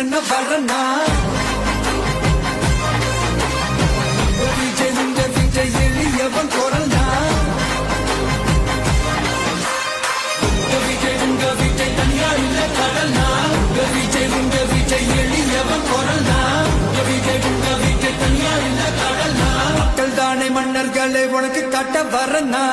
என்ன வரனா விஜய் உங்க விஜய் எளியவன் குரல்னா விஜய் உங்க விஜய் தனியா இல்ல கடல்னா விஜய் உங்க விஜய் எளியவன் குரல்னா விஜய் உங்க விஜய் தனியா இல்ல கடல்னா மக்கள் தானே மன்னர்களே உனக்கு காட்ட வரனா